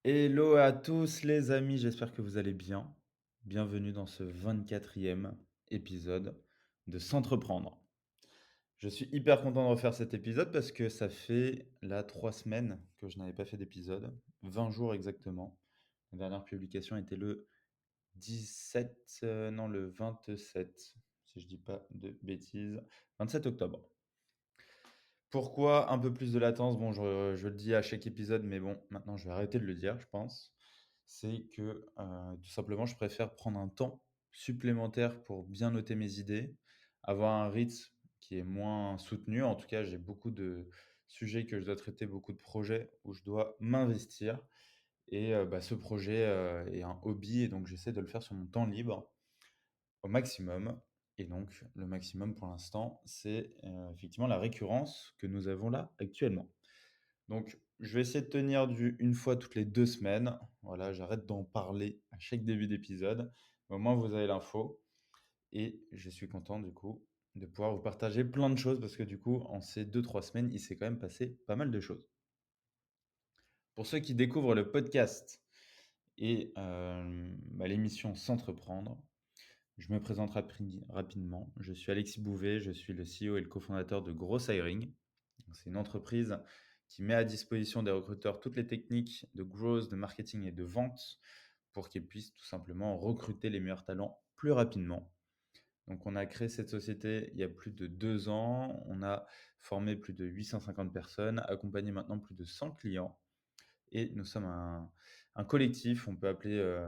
Hello à tous les amis, j'espère que vous allez bien. Bienvenue dans ce 24e épisode de S'entreprendre. Je suis hyper content de refaire cet épisode parce que ça fait là 3 semaines que je n'avais pas fait d'épisode, 20 jours exactement. La dernière publication était le 17, non le 27, si je dis pas de bêtises, 27 octobre. Pourquoi un peu plus de latence? Bon, je le dis à chaque épisode, mais bon, maintenant je vais arrêter de le dire, je pense. C'est que, tout simplement, je préfère prendre un temps supplémentaire pour bien noter mes idées, avoir un rythme qui est moins soutenu. En tout cas, j'ai beaucoup de sujets que je dois traiter, beaucoup de projets où je dois m'investir et ce projet, est un hobby et donc j'essaie de le faire sur mon temps libre au maximum et donc le maximum pour l'instant, c'est, effectivement la récurrence que nous avons là actuellement. Donc je vais essayer de tenir du une fois toutes les 2 semaines. Voilà, j'arrête d'en parler à chaque début d'épisode. Au moins vous avez l'info et je suis content du coup de pouvoir vous partager plein de choses parce que du coup en ces 2 3 semaines, il s'est quand même passé pas mal de choses. Pour ceux qui découvrent le podcast et l'émission S'entreprendre, je me présente rapidement. Je suis Alexis Bouvet, je suis le CEO et le cofondateur de Gross Hiring. Donc, c'est une entreprise qui met à disposition des recruteurs toutes les techniques de growth, de marketing et de vente pour qu'ils puissent tout simplement recruter les meilleurs talents plus rapidement. Donc, on a créé cette société il y a plus de 2 ans. On a formé plus de 850 personnes, accompagné maintenant plus de 100 clients. Et nous sommes un collectif, on peut appeler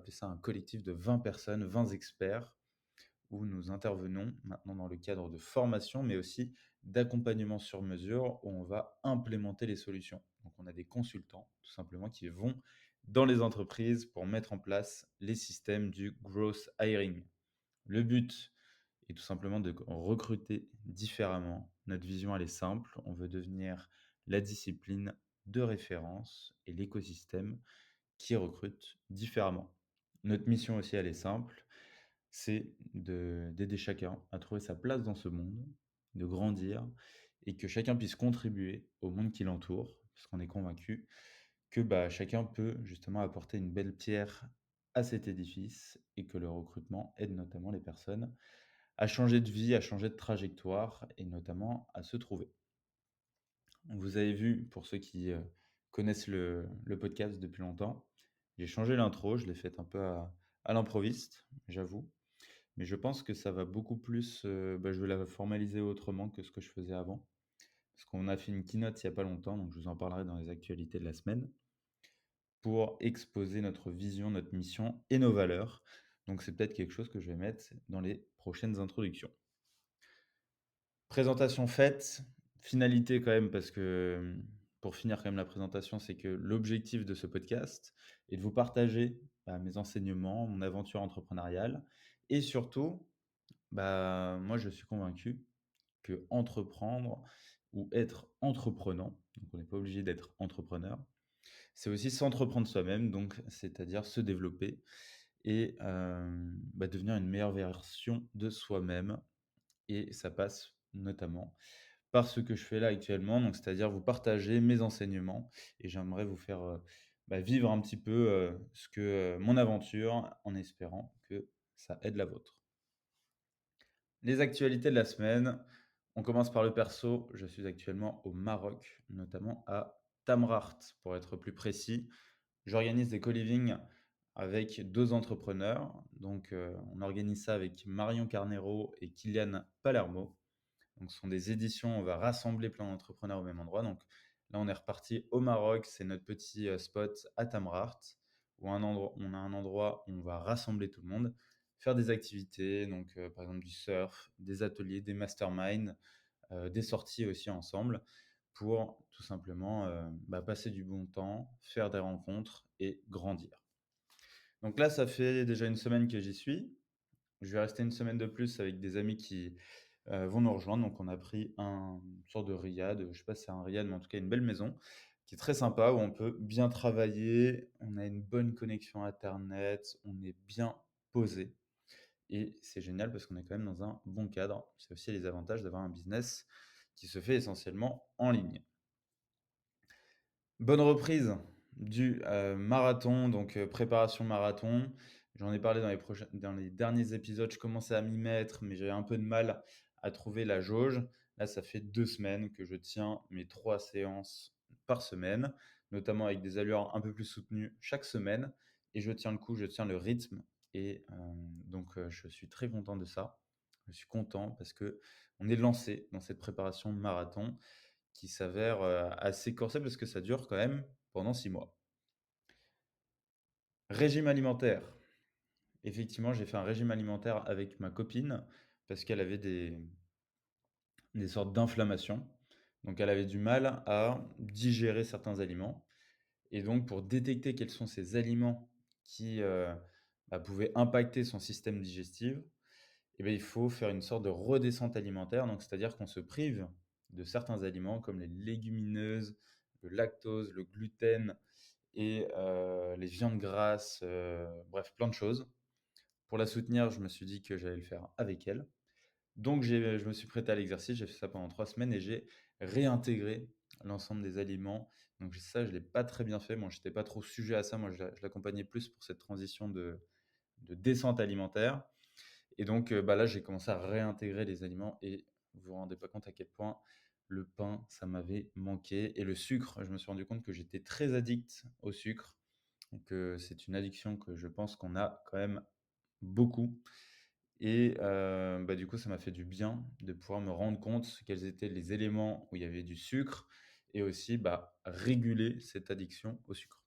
ça un collectif de 20 personnes, 20 experts où nous intervenons maintenant dans le cadre de formation, mais aussi d'accompagnement sur mesure, où on va implémenter les solutions. Donc, on a des consultants, tout simplement, qui vont dans les entreprises pour mettre en place les systèmes du growth hiring. Le but est tout simplement de recruter différemment. Notre vision, elle est simple. On veut devenir la discipline de référence et l'écosystème qui recrute différemment. Notre mission aussi, elle est simple, c'est d'aider chacun à trouver sa place dans ce monde, de grandir et que chacun puisse contribuer au monde qui l'entoure, parce qu'on est convaincu que chacun peut justement apporter une belle pierre à cet édifice et que le recrutement aide notamment les personnes à changer de vie, à changer de trajectoire et notamment à se trouver. Vous avez vu, pour ceux qui connaissent le podcast depuis longtemps, j'ai changé l'intro, je l'ai faite un peu à l'improviste, j'avoue. Mais je pense que ça va beaucoup plus, je vais la formaliser autrement que ce que je faisais avant. Parce qu'on a fait une keynote il y a pas longtemps, donc je vous en parlerai dans les actualités de la semaine, pour exposer notre vision, notre mission et nos valeurs. Donc c'est peut-être quelque chose que je vais mettre dans les prochaines introductions. Présentation faite, finalité quand même parce que, pour finir quand même la présentation, c'est que l'objectif de ce podcast est de vous partager, mes enseignements, mon aventure entrepreneuriale et surtout, moi je suis convaincu que entreprendre ou être entreprenant, donc on n'est pas obligé d'être entrepreneur, c'est aussi s'entreprendre soi-même, donc c'est-à-dire se développer et devenir une meilleure version de soi-même et ça passe notamment par ce que je fais là actuellement, donc c'est-à-dire vous partager mes enseignements et j'aimerais vous faire, vivre un petit peu, mon aventure en espérant que ça aide la vôtre. Les actualités de la semaine, on commence par le perso. Je suis actuellement au Maroc, notamment à Tamraght pour être plus précis. J'organise des co-living avec 2 entrepreneurs. Donc, on organise ça avec Marion Carnero et Kylian Palermo. Donc, ce sont des éditions, on va rassembler plein d'entrepreneurs au même endroit. Donc là, on est reparti au Maroc, c'est notre petit spot à Tamraght, où on a un endroit où on va rassembler tout le monde, faire des activités, donc par exemple du surf, des ateliers, des masterminds, des sorties aussi ensemble, pour tout simplement passer du bon temps, faire des rencontres et grandir. Donc là, ça fait déjà une semaine que j'y suis. Je vais rester une semaine de plus avec des amis qui vont nous rejoindre. Donc on a pris une sorte de riad, je sais pas si c'est un riad, mais en tout cas une belle maison qui est très sympa, où on peut bien travailler, on a une bonne connexion internet, on est bien posé et c'est génial parce qu'on est quand même dans un bon cadre. C'est aussi les avantages d'avoir un business qui se fait essentiellement en ligne. Bonne reprise du, marathon, donc préparation marathon. J'en ai parlé dans les derniers épisodes, je commençais à m'y mettre, mais j'avais un peu de mal à trouver la jauge. Là, ça fait 2 semaines que je tiens mes 3 séances par semaine, notamment avec des allures un peu plus soutenues chaque semaine et je tiens le coup, je tiens le rythme et donc je suis très content de ça. Je suis content parce qu'on est lancé dans cette préparation marathon qui s'avère, assez corsée parce que ça dure quand même pendant 6 mois. Régime alimentaire. Effectivement, j'ai fait un régime alimentaire avec ma copine parce qu'elle avait des sortes d'inflammation. Donc elle avait du mal à digérer certains aliments et donc pour détecter quels sont ces aliments qui, pouvaient impacter son système digestif, et beh, il faut faire une sorte de redescente alimentaire. Donc c'est-à-dire qu'on se prive de certains aliments comme les légumineuses, le lactose, le gluten et les viandes grasses, bref plein de choses. Pour la soutenir, je me suis dit que j'allais le faire avec elle. Donc je me suis prêté à l'exercice, j'ai fait ça pendant 3 semaines et j'ai réintégré l'ensemble des aliments. Donc ça, je l'ai pas très bien fait. Moi, j'étais pas trop sujet à ça. Moi, je l'accompagnais plus pour cette transition de descente alimentaire. Et donc, là, j'ai commencé à réintégrer les aliments et vous vous rendez pas compte à quel point le pain, ça m'avait manqué et le sucre, je me suis rendu compte que j'étais très addict au sucre et que c'est une addiction que je pense qu'on a quand même beaucoup et du coup, ça m'a fait du bien de pouvoir me rendre compte quels étaient les éléments où il y avait du sucre et aussi, réguler cette addiction au sucre.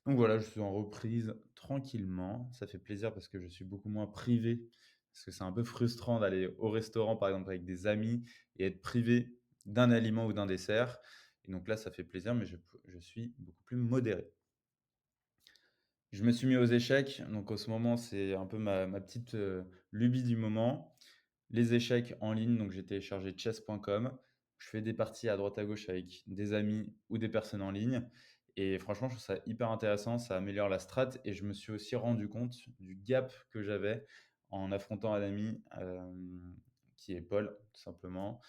Donc voilà, je suis en reprise tranquillement. Ça fait plaisir parce que je suis beaucoup moins privé. Parce que c'est un peu frustrant d'aller au restaurant, par exemple, avec des amis et être privé d'un aliment ou d'un dessert. Et donc là, ça fait plaisir, mais je suis beaucoup plus modéré. Je me suis mis aux échecs. Donc, en ce moment, c'est un peu ma petite lubie du moment. Les échecs en ligne, donc j'ai téléchargé chess.com. Je fais des parties à droite à gauche avec des amis ou des personnes en ligne. Et franchement, je trouve ça hyper intéressant, ça améliore la strat. Et je me suis aussi rendu compte du gap que j'avais en affrontant un ami qui est Paul, tout simplement.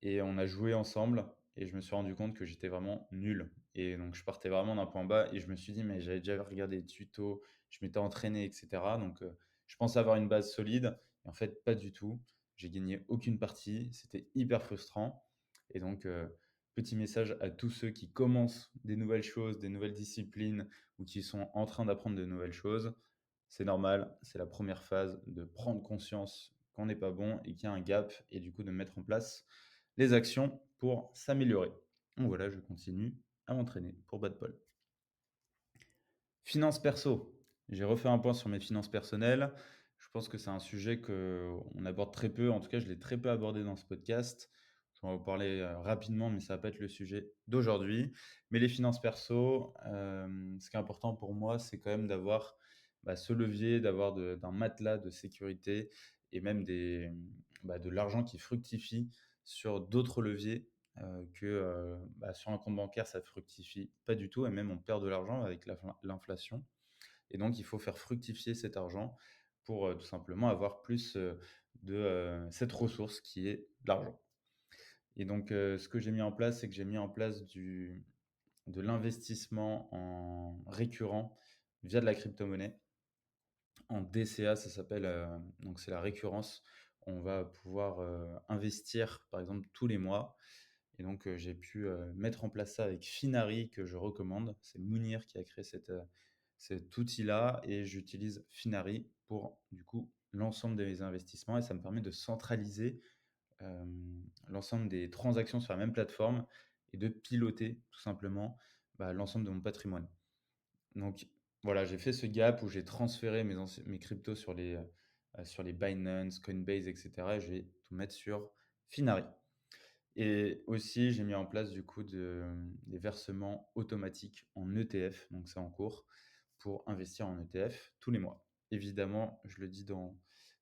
Et on a joué ensemble et je me suis rendu compte que j'étais vraiment nul. Et donc je partais vraiment d'un point bas et je me suis dit, mais j'avais déjà regardé des tutos, je m'étais entraîné, etc. Donc je pensais avoir une base solide. Et en fait, pas du tout. J'ai gagné aucune partie. C'était hyper frustrant. Et donc, petit message à tous ceux qui commencent des nouvelles choses, des nouvelles disciplines ou qui sont en train d'apprendre de nouvelles choses. C'est normal, c'est la première phase de prendre conscience qu'on n'est pas bon et qu'il y a un gap et du coup de mettre en place les actions pour s'améliorer. Donc voilà, je continue à m'entraîner pour Bad Paul. Finances perso. J'ai refait un point sur mes finances personnelles. Je pense que c'est un sujet qu'on aborde très peu. En tout cas, je l'ai très peu abordé dans ce podcast. Je vais en parler rapidement, mais ça va pas être le sujet d'aujourd'hui. Mais les finances perso, ce qui est important pour moi, c'est quand même d'avoir ce levier, d'un matelas de sécurité et même de l'argent qui fructifie sur d'autres leviers sur un compte bancaire, ça fructifie pas du tout et même on perd de l'argent avec l'inflation. Et donc, il faut faire fructifier cet argent pour tout simplement avoir plus de cette ressource qui est l'argent. Et donc, ce que j'ai mis en place, c'est que j'ai mis en place de l'investissement en récurrent via de la crypto-monnaie. En DCA, ça s'appelle, donc c'est la récurrence. On va pouvoir investir, par exemple, tous les mois. Et donc, j'ai pu mettre en place ça avec Finari, que je recommande. C'est Mounir qui a créé cet outil-là. Et j'utilise Finari pour, du coup, l'ensemble de mes investissements. Et ça me permet de centraliser l'ensemble des transactions sur la même plateforme et de piloter, tout simplement, l'ensemble de mon patrimoine. Donc voilà, j'ai fait ce gap où j'ai transféré mes cryptos sur les Binance, Coinbase, et cetera et je vais tout mettre sur Finari. Et aussi, j'ai mis en place du coup des versements automatiques en ETF, donc c'est en cours, pour investir en ETF tous les mois. Évidemment, je le dis dans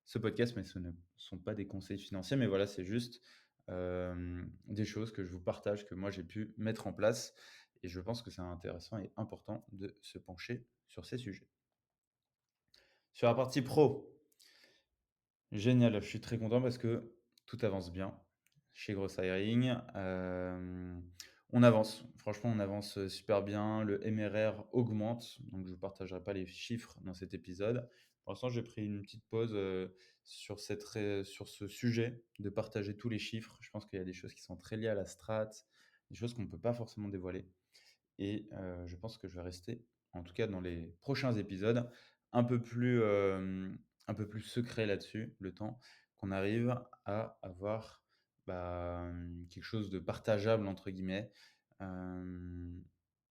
ce podcast, mais ce ne sont pas des conseils financiers, mais voilà, c'est juste des choses que je vous partage, que moi j'ai pu mettre en place. Et je pense que c'est intéressant et important de se pencher sur ces sujets. Sur la partie pro, génial, je suis très content parce que tout avance bien chez Gross Hiring. On avance, franchement, on avance, super bien. Le MRR augmente, franchement, on avance, super bien. Le MRR augmente, donc je ne partagerai pas les chiffres dans cet épisode. Pour l'instant, j'ai pris une petite pause, sur ce sujet de partager tous les chiffres. Je pense qu'il y a des choses qui sont très liées à la strat, des choses qu'on ne peut pas forcément dévoiler et je pense que je vais rester, en tout cas dans les prochains épisodes, un peu plus, un peu plus secret là-dessus, le temps qu'on arrive à avoir, quelque chose de «partageable» entre guillemets. Hem,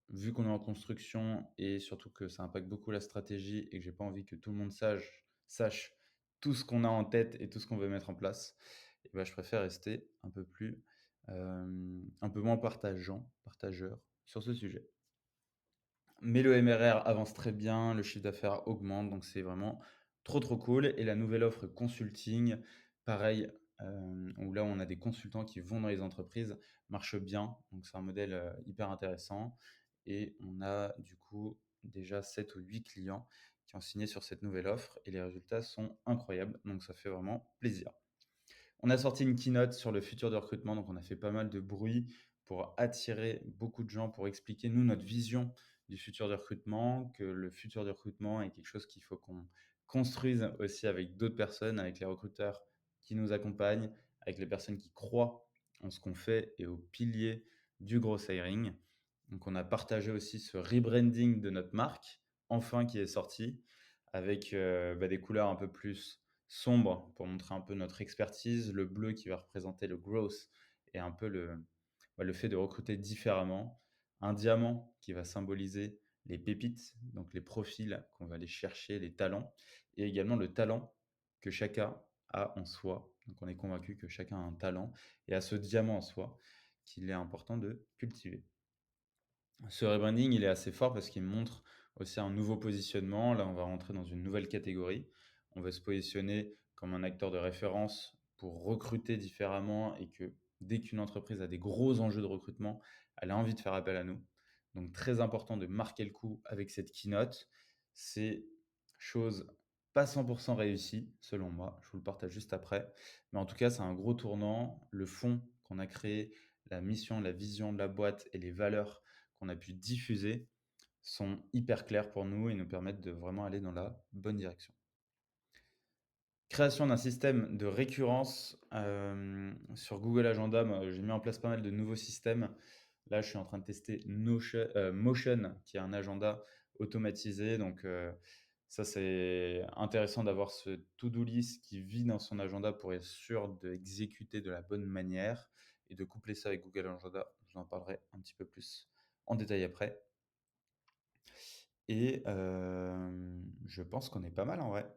Vu qu'on est en construction et surtout que ça impacte beaucoup la stratégie et que j'ai pas envie que tout le monde sache tout ce qu'on a en tête et tout ce qu'on veut mettre en place, et bah, je préfère rester un peu plus, un peu moins partageur sur ce sujet. Mais le MRR avance très bien, le chiffre d'affaires augmente, donc c'est vraiment trop, trop cool. Et la nouvelle offre consulting, pareil, où là, on a des consultants qui vont dans les entreprises, marche bien. Donc c'est un modèle, hyper intéressant et on a du coup déjà 7 ou 8 clients qui ont signé sur cette nouvelle offre et les résultats sont incroyables, donc ça fait vraiment plaisir. On a sorti une keynote sur le futur du recrutement, donc on a fait pas mal de bruit pour attirer beaucoup de gens, pour expliquer, nous, notre vision du futur du recrutement, que le futur du recrutement est quelque chose qu'il faut qu'on construise aussi avec d'autres personnes, avec les recruteurs qui nous accompagnent, avec les personnes qui croient en ce qu'on fait et aux piliers du gros hiring. Donc on a partagé aussi ce rebranding de notre marque, enfin qui est sorti, avec des couleurs un peu plus sombre pour montrer un peu notre expertise, le bleu qui va représenter le growth et un peu le fait de recruter différemment, un diamant qui va symboliser les pépites, donc les profils qu'on va aller chercher, les talents, et également le talent que chacun a en soi. Donc on est convaincu que chacun a un talent et a ce diamant en soi qu'il est important de cultiver. Ce rebranding, il est assez fort parce qu'il montre aussi un nouveau positionnement. Là, on va rentrer dans une nouvelle catégorie. On va se positionner comme un acteur de référence pour recruter différemment et que dès qu'une entreprise a des gros enjeux de recrutement, elle a envie de faire appel à nous. Donc, très important de marquer le coup avec cette keynote. C'est chose pas 100% réussie, selon moi. Je vous le partage juste après. Mais en tout cas, c'est un gros tournant. Le fond qu'on a créé, la mission, la vision de la boîte et les valeurs qu'on a pu diffuser sont hyper clairs pour nous et nous permettent de vraiment aller dans la bonne direction. Création d'un système de récurrence sur Google Agenda. Moi, j'ai mis en place pas mal de nouveaux systèmes. Là, je suis en train de tester Motion, qui est un agenda automatisé. Donc, ça, c'est intéressant d'avoir ce to-do list qui vit dans son agenda pour être sûr d'exécuter de la bonne manière et de coupler ça avec Google Agenda. Je vous en parlerai un petit peu plus en détail après. Et je pense qu'on est pas mal en vrai.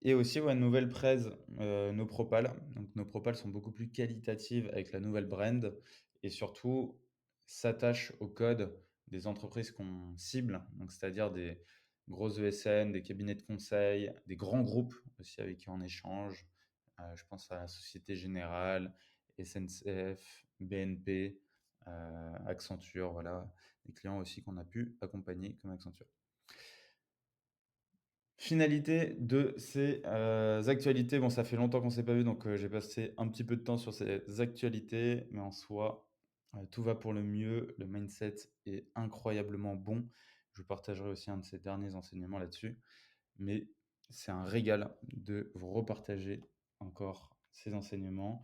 Et aussi, ouais, nouvelle presse, nos propals. Donc nos propals sont beaucoup plus qualitatives avec la nouvelle brand et surtout s'attachent au code des entreprises qu'on cible, donc c'est-à-dire des grosses ESN, des cabinets de conseil, des grands groupes aussi avec qui on échange. Je pense à la Société Générale, SNCF, BNP, Accenture, voilà, des clients aussi qu'on a pu accompagner comme Accenture. Finalité de ces, actualités. Bon, ça fait longtemps qu'on ne s'est pas vu, donc j'ai passé un petit peu de temps sur ces actualités, mais en soi, tout va pour le mieux. Le mindset est incroyablement bon. Je vous partagerai aussi un de ces derniers enseignements là-dessus, mais c'est un régal de vous repartager encore ces enseignements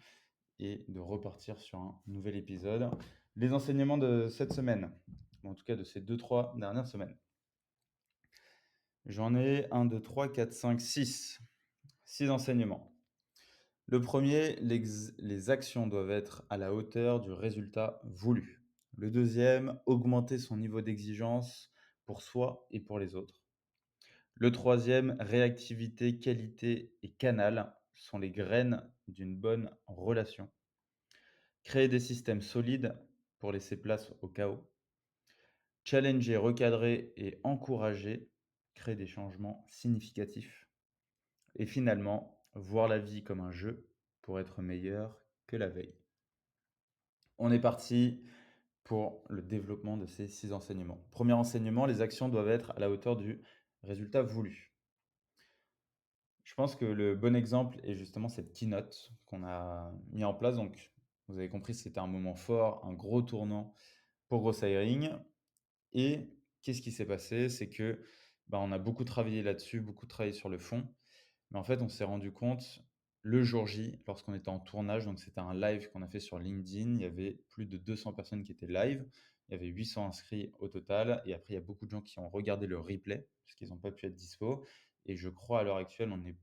et de repartir sur un nouvel épisode. Les enseignements de cette semaine, en tout cas de ces 2-3 dernières semaines. J'en ai 1, 2, 3, 4, 5, 6. 6 enseignements. Le premier, les actions doivent être à la hauteur du résultat voulu. Le deuxième, augmenter son niveau d'exigence pour soi et pour les autres. Le troisième, réactivité, qualité et canal sont les graines d'une bonne relation. Créer des systèmes solides pour laisser place au chaos. Challenger, recadrer et encourager, créer des changements significatifs. Et finalement, voir la vie comme un jeu pour être meilleur que la veille. On est parti pour le développement de ces 6 enseignements. Premier enseignement, les actions doivent être à la hauteur du résultat voulu. Je pense que le bon exemple est justement cette keynote qu'on a mis en place. Donc, Vous avez compris, c'était un moment fort, un gros tournant pour Grosse Hiring. Et qu'est-ce qui s'est passé? C'est que, bah, on a beaucoup travaillé là-dessus, beaucoup travaillé sur le fond. Mais en fait, on s'est rendu compte le jour J, lorsqu'on était en tournage, donc c'était un live qu'on a fait sur LinkedIn. Il y avait plus de 200 personnes qui étaient live. Il y avait 800 inscrits au total. Et après, il y a beaucoup de gens qui ont regardé le replay, puisqu'ils n'ont pas pu être dispo. Et je crois à l'heure actuelle, on est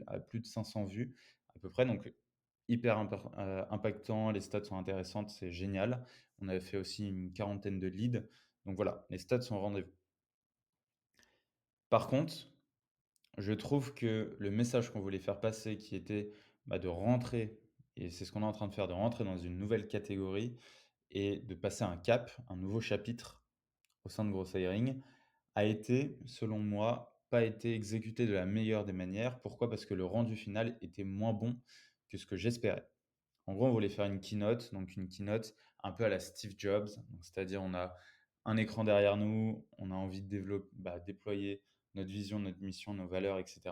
à plus de 500 vues à peu près. Donc, hyper impactant. Les stats sont intéressantes, c'est génial. On avait fait aussi une quarantaine de leads. Donc voilà, les stats sont au rendez-vous. Par contre, je trouve que le message qu'on voulait faire passer, qui était, bah, de rentrer, et c'est ce qu'on est en train de faire, de rentrer dans une nouvelle catégorie et de passer un cap, un nouveau chapitre au sein de Gross Hiring, a été, selon moi, pas été exécuté de la meilleure des manières. Pourquoi? Parce que le rendu final était moins bon que ce que j'espérais. En gros, on voulait faire une keynote, donc une keynote un peu à la Steve Jobs. Donc, c'est-à-dire, on a un écran derrière nous, on a envie de déployer notre vision, notre mission, nos valeurs, etc.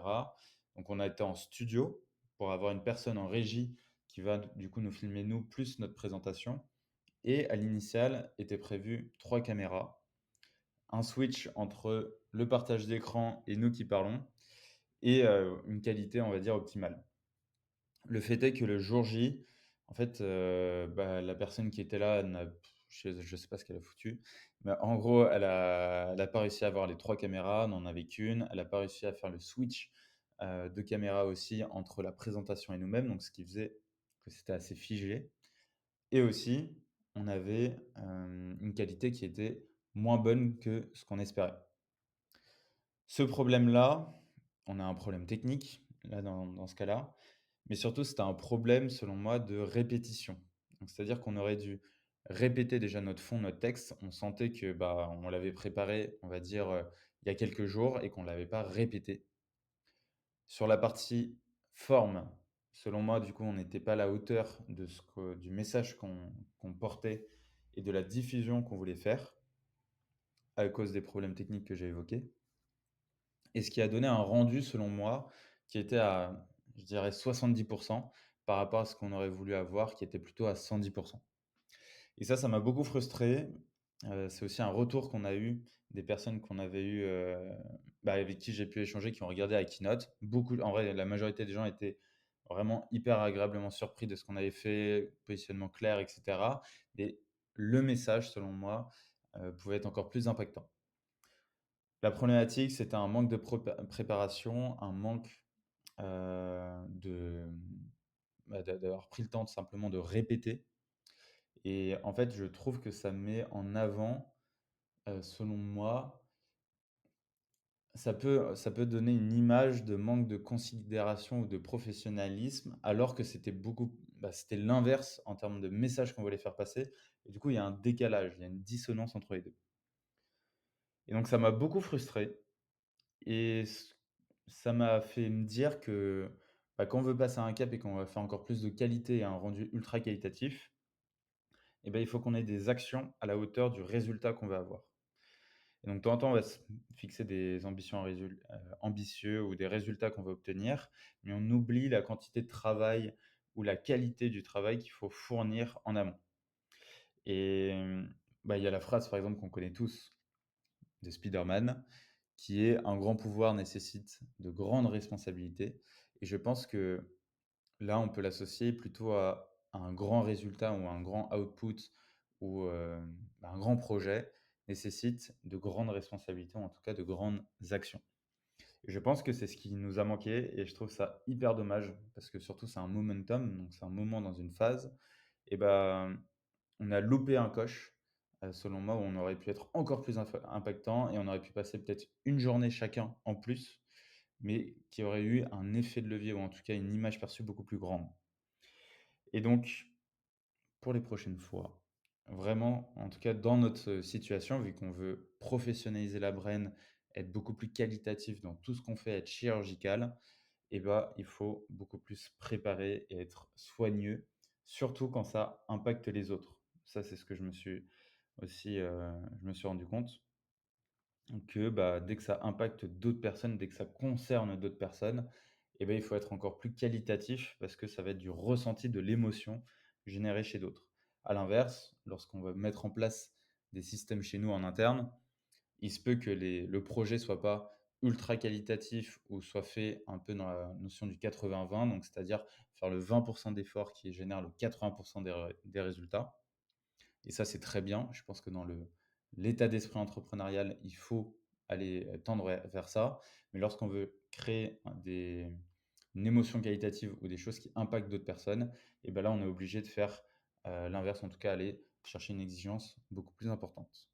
Donc, on a été en studio pour avoir une personne en régie qui va du coup nous filmer nous, plus notre présentation. Et à l'initial, étaient prévues 3 caméras, un switch entre le partage d'écran et nous qui parlons, et une qualité, on va dire, optimale. Le fait est que le jour J, en fait, la personne qui était là je sais pas ce qu'elle a foutu, mais en gros, elle a pas réussi à avoir les 3 caméras, n'en avait qu'une. Elle a pas réussi à faire le switch, de caméra aussi entre la présentation et nous-mêmes, donc ce qui faisait que c'était assez figé. Et aussi, on avait, une qualité qui était moins bonne que ce qu'on espérait. Ce problème-là, on a un problème technique, là, dans ce cas-là, mais surtout, c'était un problème, selon moi, de répétition. Donc, c'est-à-dire qu'on aurait dû répéter déjà notre fond, notre texte. On sentait que, bah, on l'avait préparé, on va dire, il y a quelques jours et qu'on ne l'avait pas répété. Sur la partie forme, selon moi, du coup, on n'était pas à la hauteur du message qu'on portait et de la diffusion qu'on voulait faire à cause des problèmes techniques que j'ai évoqués. Et ce qui a donné un rendu, selon moi, qui était à, je dirais, 70% par rapport à ce qu'on aurait voulu avoir, qui était plutôt à 110%. Et ça m'a beaucoup frustré. C'est aussi un retour qu'on a eu des personnes qu'on avait eues, avec qui j'ai pu échanger, qui ont regardé la keynote. Beaucoup, en vrai, la majorité des gens étaient vraiment hyper agréablement surpris de ce qu'on avait fait, positionnement clair, etc. Et le message, selon moi, pouvait être encore plus impactant. La problématique, c'était un manque de préparation, un manque, d'avoir pris le temps tout simplement de répéter. Et en fait, je trouve que ça met en avant, selon moi, ça peut donner une image de manque de considération ou de professionnalisme, alors que c'était l'inverse en termes de message qu'on voulait faire passer. Et du coup, il y a un décalage, il y a une dissonance entre les 2. Et donc ça m'a beaucoup frustré. Et ça m'a fait me dire que, bah, quand on veut passer un cap et qu'on va faire encore plus de qualité et un rendu ultra qualitatif, et ben, il faut qu'on ait des actions à la hauteur du résultat qu'on va avoir. Et donc, de temps en temps, on va se fixer des ambitions ambitieux ou des résultats qu'on va obtenir, mais on oublie la quantité de travail ou la qualité du travail qu'il faut fournir en amont. Et il y a la phrase, par exemple, qu'on connaît tous de Spider-Man, qui est: «Un grand pouvoir nécessite de grandes responsabilités», et je pense que là, on peut l'associer plutôt à un grand résultat ou un grand output ou un grand projet nécessite de grandes responsabilités ou en tout cas de grandes actions. Et je pense que c'est ce qui nous a manqué et je trouve ça hyper dommage parce que surtout c'est un momentum, donc c'est un moment dans une phase et ben on a loupé un coche, selon moi, où on aurait pu être encore plus impactant et on aurait pu passer peut-être une journée chacun en plus, mais qui aurait eu un effet de levier ou en tout cas une image perçue beaucoup plus grande. Et donc, pour les prochaines fois, vraiment, en tout cas dans notre situation, vu qu'on veut professionnaliser la brain, être beaucoup plus qualitatif dans tout ce qu'on fait, être chirurgical, et ben, il faut beaucoup plus préparer et être soigneux, surtout quand ça impacte les autres. Ça, c'est ce que je me suis aussi, je me suis rendu compte que, bah, dès que ça impacte d'autres personnes, dès que ça concerne d'autres personnes, et ben, il faut être encore plus qualitatif parce que ça va être du ressenti, de l'émotion, générer chez d'autres. À l'inverse, lorsqu'on va mettre en place des systèmes chez nous en interne, il se peut que le projet soit pas ultra qualitatif ou soit fait un peu dans la notion du 80-20, donc c'est-à-dire faire le 20% d'efforts qui génère le 80% des résultats. Et ça, c'est très bien. Je pense que dans l'état d'esprit entrepreneurial, il faut aller tendre vers ça. Mais lorsqu'on veut créer une émotion qualitative ou des choses qui impactent d'autres personnes, et ben là, on est obligé de faire l'inverse, en tout cas, aller chercher une exigence beaucoup plus importante.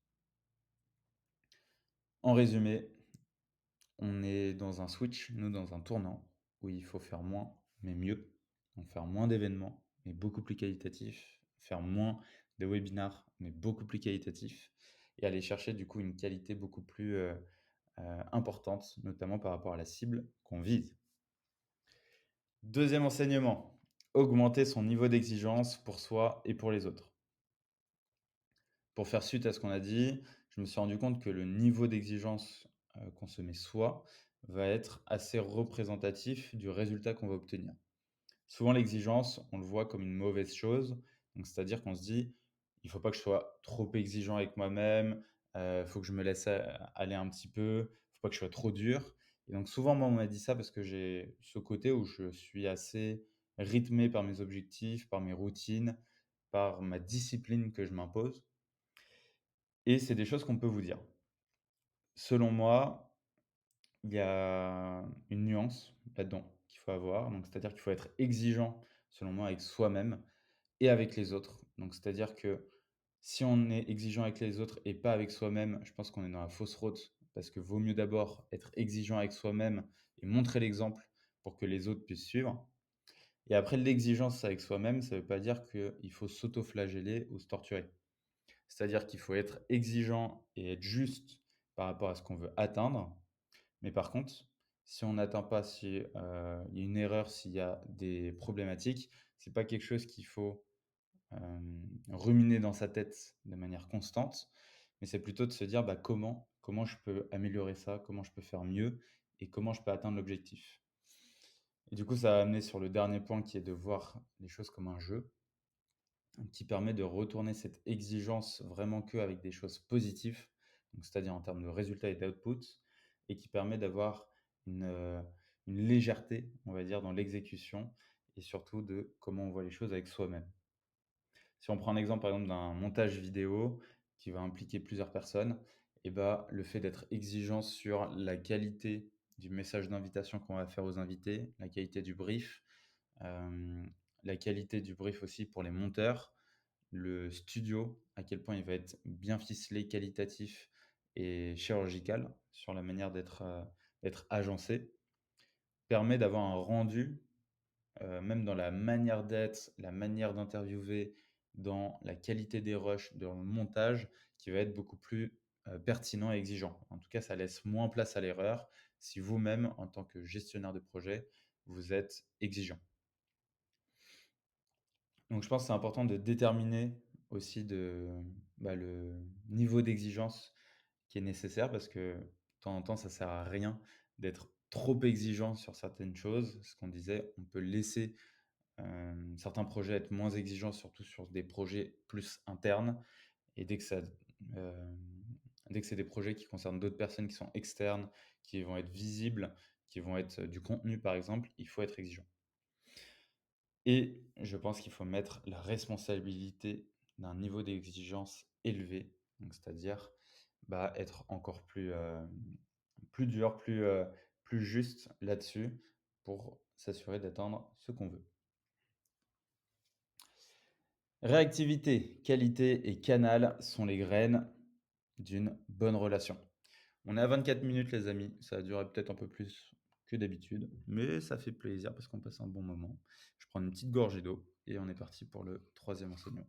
En résumé, on est dans un switch, nous dans un tournant, où il faut faire moins, mais mieux. Donc faire moins d'événements, mais beaucoup plus qualitatifs. Faire moins de webinars, mais beaucoup plus qualitatifs. Et aller chercher du coup une qualité beaucoup plus importante, notamment par rapport à la cible qu'on vise. Deuxième enseignement, augmenter son niveau d'exigence pour soi et pour les autres. Pour faire suite à ce qu'on a dit, je me suis rendu compte que le niveau d'exigence qu'on se met soi va être assez représentatif du résultat qu'on va obtenir. Souvent, l'exigence, on le voit comme une mauvaise chose. Donc, c'est-à-dire qu'on se dit, il ne faut pas que je sois trop exigeant avec moi-même, il faut que je me laisse aller un petit peu, il ne faut pas que je sois trop dur. Et donc, souvent, moi, on m'a dit ça parce que j'ai ce côté où je suis assez rythmé par mes objectifs, par mes routines, par ma discipline que je m'impose. Et c'est des choses qu'on peut vous dire. Selon moi, il y a une nuance là-dedans qu'il faut avoir. Donc, c'est-à-dire qu'il faut être exigeant, selon moi, avec soi-même et avec les autres. Donc, c'est-à-dire que si on est exigeant avec les autres et pas avec soi-même, je pense qu'on est dans la fausse route parce que vaut mieux d'abord être exigeant avec soi-même et montrer l'exemple pour que les autres puissent suivre. Et après, l'exigence avec soi-même, ça ne veut pas dire qu'il faut s'auto-flageller ou se torturer. C'est-à-dire qu'il faut être exigeant et être juste par rapport à ce qu'on veut atteindre. Mais par contre, si on n'atteint pas, si il y a une erreur, s'il y a des problématiques, c'est pas quelque chose qu'il faut ruminer dans sa tête de manière constante, mais c'est plutôt de se dire bah, comment je peux améliorer ça, comment je peux faire mieux et comment je peux atteindre l'objectif. Et du coup, ça a amené sur le dernier point qui est de voir les choses comme un jeu, qui permet de retourner cette exigence vraiment que avec des choses positives, donc c'est-à-dire en termes de résultats et d'output, et qui permet d'avoir une légèreté, on va dire, dans l'exécution et surtout de comment on voit les choses avec soi-même. Si on prend un exemple, par exemple, d'un montage vidéo qui va impliquer plusieurs personnes, et ben, le fait d'être exigeant sur la qualité du message d'invitation qu'on va faire aux invités, la qualité du brief, euh, la qualité du brief aussi pour les monteurs, le studio, à quel point il va être bien ficelé, qualitatif et chirurgical sur la manière d'être agencé, permet d'avoir un rendu, même dans la manière d'être, la manière d'interviewer, dans la qualité des rushs, dans le montage, qui va être beaucoup plus pertinent et exigeant. En tout cas, ça laisse moins place à l'erreur si vous-même, en tant que gestionnaire de projet, vous êtes exigeant. Donc je pense que c'est important de déterminer aussi le niveau d'exigence qui est nécessaire parce que de temps en temps, ça sert à rien d'être trop exigeant sur certaines choses. Ce qu'on disait, on peut laisser certains projets être moins exigeants, surtout sur des projets plus internes. Et euh, dès que c'est des projets qui concernent d'autres personnes qui sont externes, qui vont être visibles, qui vont être du contenu par exemple, il faut être exigeant. Et je pense qu'il faut mettre la responsabilité d'un niveau d'exigence élevé, donc c'est-à-dire être encore plus dur, plus juste là-dessus pour s'assurer d'atteindre ce qu'on veut. Réactivité, qualité et canal sont les graines d'une bonne relation. On est à 24 minutes les amis, ça a duré peut-être un peu plus que d'habitude, mais ça fait plaisir parce qu'on passe un bon moment. Je prends une petite gorgée d'eau et on est parti pour le troisième enseignement.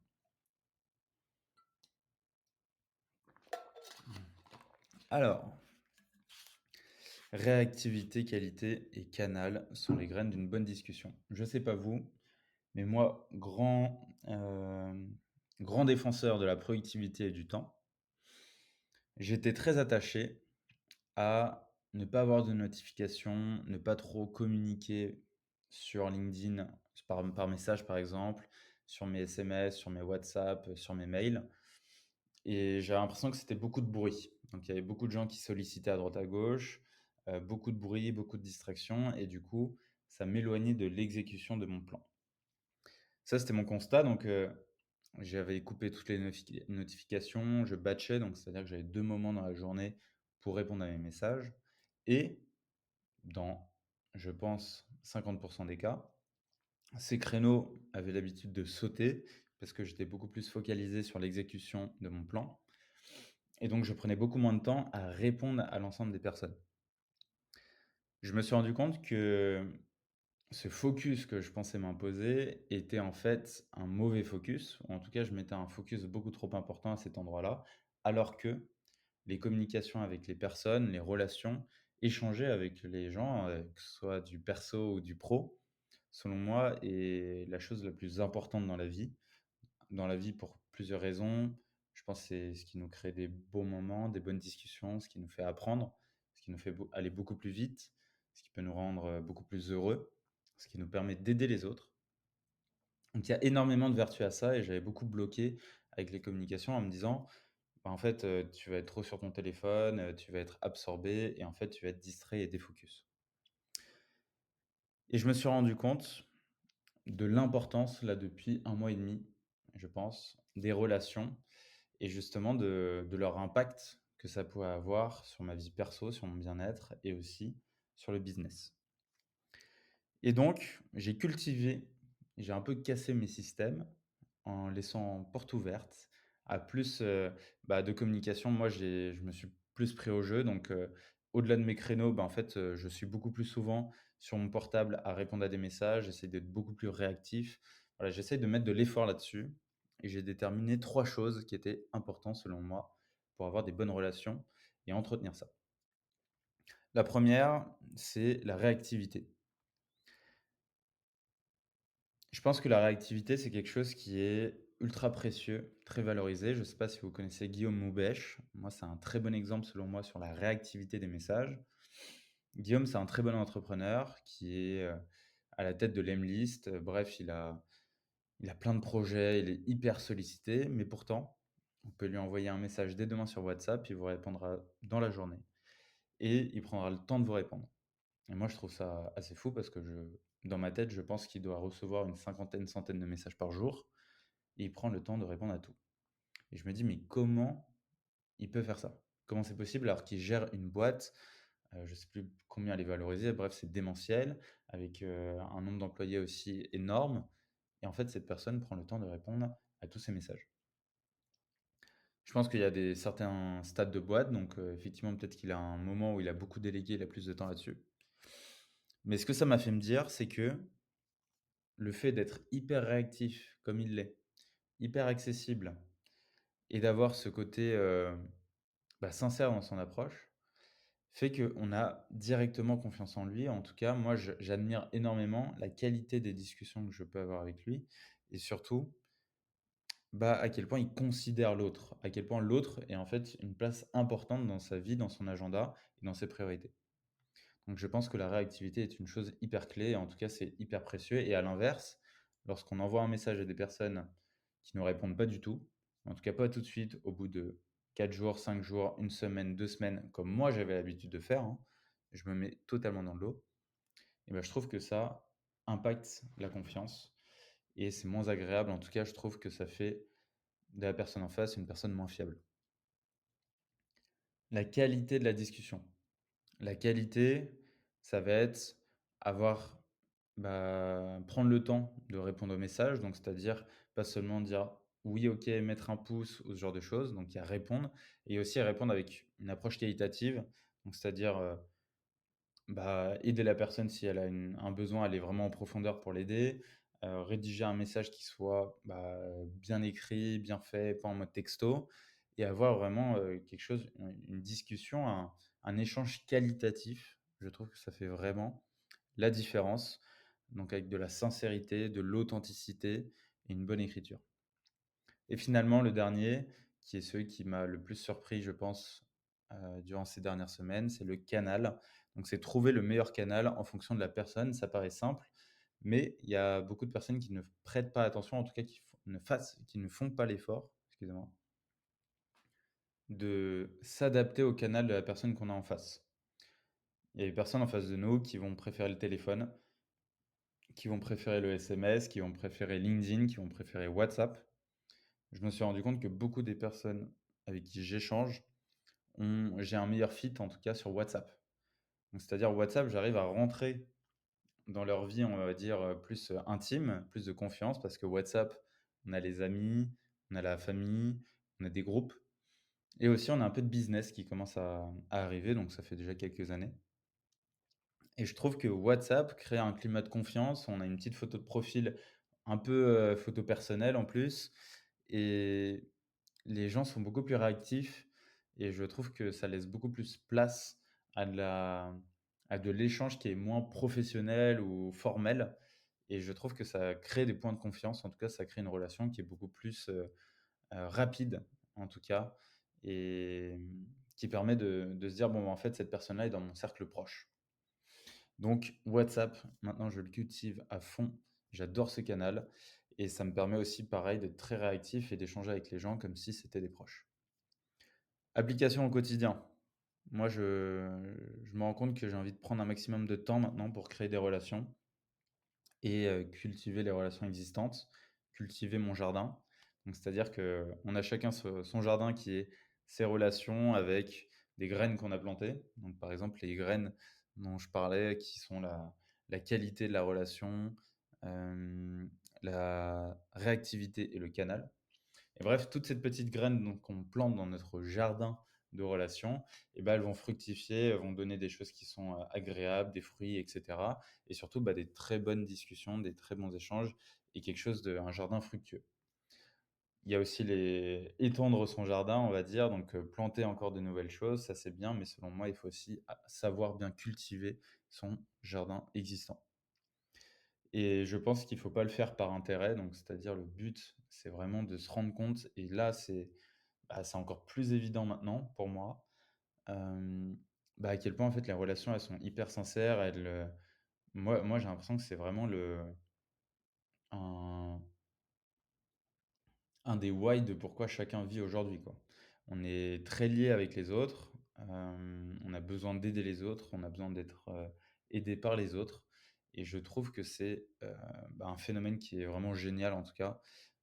Alors, réactivité, qualité et canal sont les graines d'une bonne discussion. Je sais pas vous, mais moi, grand défenseur de la productivité et du temps, j'étais très attaché à ne pas avoir de notifications, ne pas trop communiquer sur LinkedIn par message par exemple, sur mes SMS, sur mes WhatsApp, sur mes mails et j'avais l'impression que c'était beaucoup de bruit. Donc il y avait beaucoup de gens qui sollicitaient à droite à gauche, beaucoup de bruit, beaucoup de distractions et du coup, ça m'éloignait de l'exécution de mon plan. Ça, c'était mon constat donc j'avais coupé toutes les notifications, je batchais donc c'est-à-dire que j'avais 2 moments dans la journée pour répondre à mes messages et dans, je pense, 50 des cas, ces créneaux avaient l'habitude de sauter parce que j'étais beaucoup plus focalisé sur l'exécution de mon plan et donc je prenais beaucoup moins de temps à répondre à l'ensemble des personnes. Je me suis rendu compte que ce focus que je pensais m'imposer était en fait un mauvais focus, ou en tout cas je mettais un focus beaucoup trop important à cet endroit-là, alors que les communications avec les personnes, les relations, échanger avec les gens, que ce soit du perso ou du pro, selon moi est la chose la plus importante dans la vie. Dans la vie pour plusieurs raisons. Je pense que c'est ce qui nous crée des bons moments, des bonnes discussions, ce qui nous fait apprendre, ce qui nous fait aller beaucoup plus vite, ce qui peut nous rendre beaucoup plus heureux, ce qui nous permet d'aider les autres. Donc il y a énormément de vertus à ça et j'avais beaucoup bloqué avec les communications en me disant, bah, en fait, tu vas être trop sur ton téléphone, tu vas être absorbé et en fait, tu vas être distrait et défocus. Et je me suis rendu compte de l'importance, là, depuis 1 mois et demi, je pense, des relations et justement de leur impact que ça pouvait avoir sur ma vie perso, sur mon bien-être et aussi sur le business. Et donc, j'ai un peu cassé mes systèmes en laissant porte ouverte à plus, de communication. Moi, je me suis plus pris au jeu donc au-delà de mes créneaux, en fait, je suis beaucoup plus souvent sur mon portable à répondre à des messages, j'essaie d'être beaucoup plus réactif. Voilà, j'essaie de mettre de l'effort là-dessus et j'ai déterminé 3 choses qui étaient importantes selon moi pour avoir des bonnes relations et entretenir ça. La première, c'est la réactivité. Je pense que la réactivité, c'est quelque chose qui est ultra précieux, très valorisé. Je ne sais pas si vous connaissez Guillaume Moubèche. Moi, c'est un très bon exemple selon moi sur la réactivité des messages. Guillaume, c'est un très bon entrepreneur qui est à la tête de l'Emlist. Bref, il a plein de projets, il est hyper sollicité, mais pourtant, on peut lui envoyer un message dès demain sur WhatsApp, il vous répondra dans la journée et il prendra le temps de vous répondre. Et moi, je trouve ça assez fou parce que dans ma tête, je pense qu'il doit recevoir une cinquantaine, centaine de messages par jour et il prend le temps de répondre à tout. Et je me dis, mais comment il peut faire ça? Comment c'est possible alors qu'il gère une boîte, je ne sais plus combien elle est valorisée, bref, c'est démentiel, avec un nombre d'employés aussi énorme. Et en fait, cette personne prend le temps de répondre à tous ces messages. Je pense qu'il y a certains stades de boîte, donc effectivement, peut-être qu'il a un moment où il a beaucoup délégué, il a plus de temps là-dessus. Mais ce que ça m'a fait me dire, c'est que le fait d'être hyper réactif comme il l'est, hyper accessible et d'avoir ce côté, sincère dans son approche, fait qu'on a directement confiance en lui. En tout cas, moi, j'admire énormément la qualité des discussions que je peux avoir avec lui et surtout, à quel point il considère l'autre, à quel point l'autre est en fait une place importante dans sa vie, dans son agenda et dans ses priorités. Donc je pense que la réactivité est une chose hyper clé et en tout cas, c'est hyper précieux et à l'inverse, lorsqu'on envoie un message à des personnes qui ne répondent pas du tout, en tout cas pas tout de suite, au bout de 4 jours, 5 jours, une semaine, 2 semaines, comme moi j'avais l'habitude de faire, hein, je me mets totalement dans le lot et je trouve que ça impacte la confiance et c'est moins agréable. En tout cas, je trouve que ça fait de la personne en face une personne moins fiable. La qualité de la discussion. La qualité, ça va être avoir prendre le temps de répondre aux messages, donc c'est-à-dire pas seulement dire: «Oui, OK», mettre un pouce ou ce genre de choses, donc il y a répondre et aussi répondre avec une approche qualitative, donc c'est-à-dire, aider la personne si elle a un besoin, aller vraiment en profondeur pour l'aider, rédiger un message qui soit, bien écrit, bien fait, pas en mode texto et avoir vraiment, quelque chose, une discussion, un échange qualitatif. Je trouve que ça fait vraiment la différence, donc avec de la sincérité, de l'authenticité et une bonne écriture. Et finalement, le dernier, qui est celui qui m'a le plus surpris, je pense, durant ces dernières semaines, c'est le canal. Donc c'est trouver le meilleur canal en fonction de la personne. Ça paraît simple, Mais il y a beaucoup de personnes qui ne prêtent pas attention, en tout cas qui ne font pas l'effort, excusez-moi, de s'adapter au canal de la personne qu'on a en face. Il y a des personnes en face de nous qui vont préférer le téléphone, qui vont préférer le SMS, qui vont préférer LinkedIn, qui vont préférer WhatsApp. Je me suis rendu compte que beaucoup des personnes avec qui j'échange j'ai un meilleur fit, en tout cas sur WhatsApp. Donc c'est-à-dire WhatsApp, j'arrive à rentrer dans leur vie, on va dire, plus, intime, plus de confiance parce que WhatsApp, on a les amis, on a la famille, on a des groupes et aussi on a un peu de business qui commence à arriver, donc ça fait déjà quelques années et je trouve que WhatsApp crée un climat de confiance. On a une petite photo de profil un peu, photo personnelle en plus et les gens sont beaucoup plus réactifs et je trouve que ça laisse beaucoup plus place à de l'échange qui est moins professionnel ou formel et je trouve que ça crée des points de confiance. En tout cas, ça crée une relation qui est beaucoup plus, rapide, en tout cas et qui permet de se dire: «Bon, bah, en fait, cette personne-là est dans mon cercle proche». Donc WhatsApp, maintenant, je le cultive à fond. J'adore ce canal et ça me permet aussi, pareil, d'être très réactif et d'échanger avec les gens comme si c'était des proches. Application au quotidien. Moi, je me rends compte que j'ai envie de prendre un maximum de temps maintenant pour créer des relations et cultiver les relations existantes, cultiver mon jardin. Donc c'est-à-dire qu'on a chacun son jardin qui est ses relations avec des graines qu'on a plantées. Donc par exemple, les graines dont je parlais qui sont la qualité de la relation, hem, la réactivité et le canal. Et bref, toutes ces petites graines donc qu'on plante dans notre jardin de relations, et ben, elles vont fructifier, elles vont donner des choses qui sont, agréables, des fruits et cetera et surtout, bah, des très bonnes discussions, des très bons échanges et quelque chose de un jardin fructueux. Il y a aussi les étendre son jardin, on va dire, donc planter encore de nouvelles choses, ça c'est bien, mais selon moi, il faut aussi savoir bien cultiver son jardin existant. Et je pense qu'il faut pas le faire par intérêt, donc c'est-à-dire le but, c'est vraiment de se rendre compte et là, c'est encore plus évident maintenant pour moi, hem, à quel point en fait les relations elles sont hyper sincères, moi j'ai l'impression que c'est vraiment un un des why de pourquoi chacun vit aujourd'hui, quoi. On est très liés avec les autres, on a besoin d'aider les autres, on a besoin d'être, aidé par les autres et je trouve que c'est, un phénomène qui est vraiment génial en tout cas,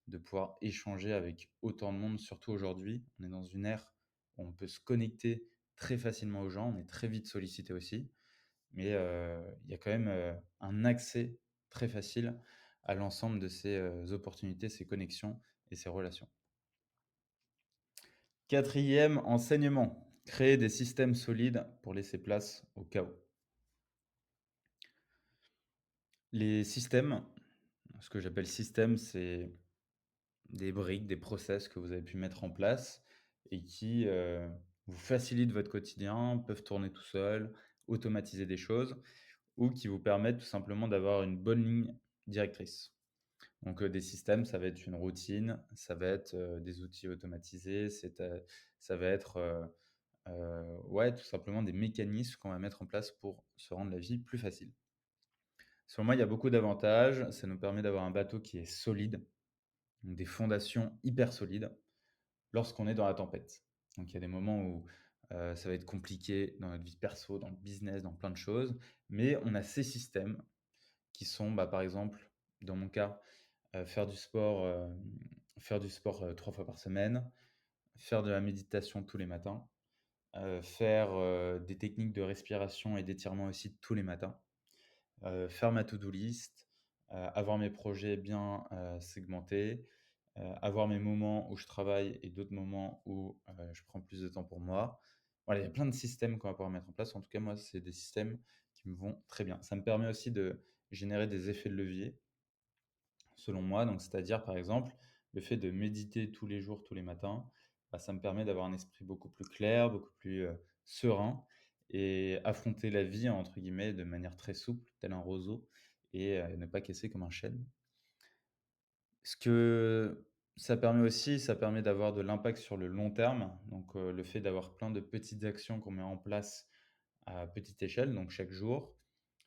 de pouvoir échanger avec autant de monde, surtout aujourd'hui. On est dans une ère où on peut se connecter très facilement aux gens, on est très vite sollicité aussi, mais il y a quand même, un accès très facile à l'ensemble de ces, opportunités, ces connexions et ces relations. Quatrième enseignement, créer des systèmes solides pour laisser place au chaos. Les systèmes, ce que j'appelle système, c'est des briques, des process que vous avez pu mettre en place et qui, vous facilitent votre quotidien, peuvent tourner tout seuls, automatiser des choses ou qui vous permettent tout simplement d'avoir une bonne ligne directrice. Donc, des systèmes, ça va être une routine, ça va être, des outils automatisés, ça va être, ouais, tout simplement des mécanismes qu'on va mettre en place pour se rendre la vie plus facile. Selon moi, il y a beaucoup d'avantages. Ça nous permet d'avoir un bateau qui est solide, donc des fondations hyper solides lorsqu'on est dans la tempête. Donc il y a des moments où, ça va être compliqué dans notre vie perso, dans le business, dans plein de choses, mais on a ces systèmes qui sont, par exemple, dans mon cas, faire du sport, 3 fois par semaine, faire de la méditation tous les matins, faire, des techniques de respiration et d'étirement aussi tous les matins, faire ma to-do list, avoir mes projets bien, segmentés, avoir mes moments où je travaille et d'autres moments où, je prends plus de temps pour moi. Voilà, il y a plein de systèmes qu'on va pouvoir mettre en place. En tout cas, moi, c'est des systèmes qui me vont très bien. Ça me permet aussi de générer des effets de levier selon moi. Donc, c'est-à-dire, par exemple, le fait de méditer tous les jours, tous les matins, ça me permet d'avoir un esprit beaucoup plus clair, beaucoup plus serein et affronter la vie, entre guillemets, de manière très souple, tel un roseau, et ne pas casser comme un chêne. Ce que ça permet aussi, ça permet d'avoir de l'impact sur le long terme. Donc, le fait d'avoir plein de petites actions qu'on met en place à petite échelle, donc chaque jour,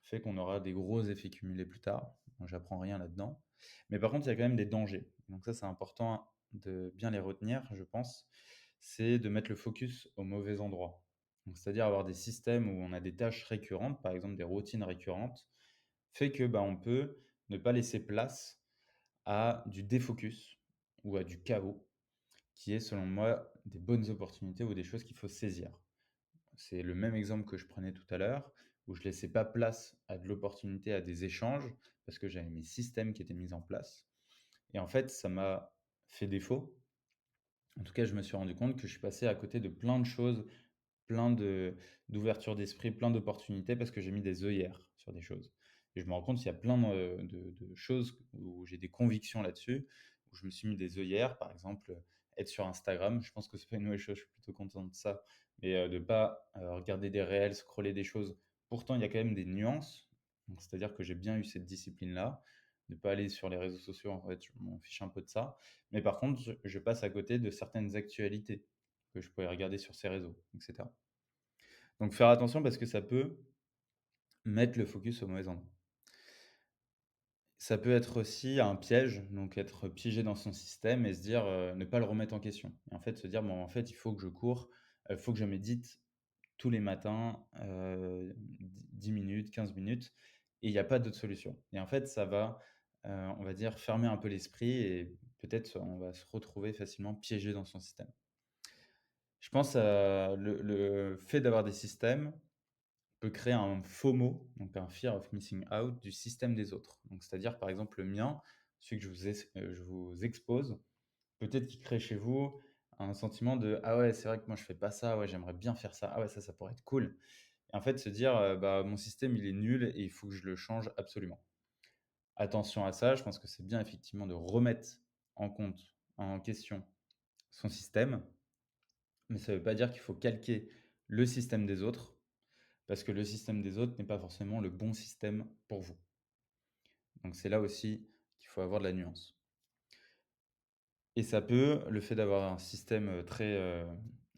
fait qu'on aura des gros effets cumulés plus tard. Moi, j'apprends rien là-dedans. Mais par contre, il y a quand même des dangers. Donc ça, c'est important de bien les retenir, je pense. C'est de mettre le focus au mauvais endroit. Donc, c'est-à-dire avoir des systèmes où on a des tâches récurrentes, par exemple des routines récurrentes, fait que bah, on peut ne pas laisser place à du défocus ou à du chaos, qui est selon moi des bonnes opportunités ou des choses qu'il faut saisir. C'est le même exemple que je prenais tout à l'heure, où je laissais pas place à de l'opportunité, à des échanges, parce que j'avais mes systèmes qui étaient mis en place. Et en fait, ça m'a fait défaut. En tout cas, je me suis rendu compte que je suis passé à côté de plein de choses, plein d'ouverture d'esprit, plein d'opportunités parce que j'ai mis des œillères sur des choses. Et je me rends compte qu'il y a plein de choses où j'ai des convictions là-dessus, où je me suis mis des œillères, par exemple, être sur Instagram. Je pense que c'est pas une mauvaise chose, je suis plutôt content de ça, mais de ne pas regarder des réels, scroller des choses. Pourtant, il y a quand même des nuances. Donc, c'est-à-dire que j'ai bien eu cette discipline-là, de ne pas aller sur les réseaux sociaux, en fait, je m'en fiche un peu de ça. Mais par contre, je passe à côté de certaines actualités que je pourrais regarder sur ces réseaux, etc. Donc faire attention parce que ça peut mettre le focus au mauvais endroit. Ça peut être aussi un piège, donc être piégé dans son système et se dire, ne pas le remettre en question. Et en fait, se dire: «Bon, en fait, il faut que je cours, il faut que je médite tous les matins, 10 minutes, 15 minutes et il y a pas d'autre solution». Et en fait, ça va, on va dire fermer un peu l'esprit et peut-être on va se retrouver facilement piégé dans son système. Je pense, le fait d'avoir des systèmes peut créer un FOMO, donc un Fear of Missing Out du système des autres. Donc c'est-à-dire, par exemple, le mien, celui que je vous expose, peut-être qu'il crée chez vous un sentiment de: «Ah ouais, c'est vrai que moi je fais pas ça, ouais, j'aimerais bien faire ça. Ah ouais, ça pourrait être cool» et en fait se dire, «Bah, mon système il est nul et il faut que je le change absolument». Attention à ça, je pense que c'est bien effectivement de remettre en question son système, mais ça ne veut pas dire qu'il faut calquer le système des autres, parce que le système des autres n'est pas forcément le bon système pour vous. Donc c'est là aussi qu'il faut avoir de la nuance. Et ça peut, le fait d'avoir un système, très,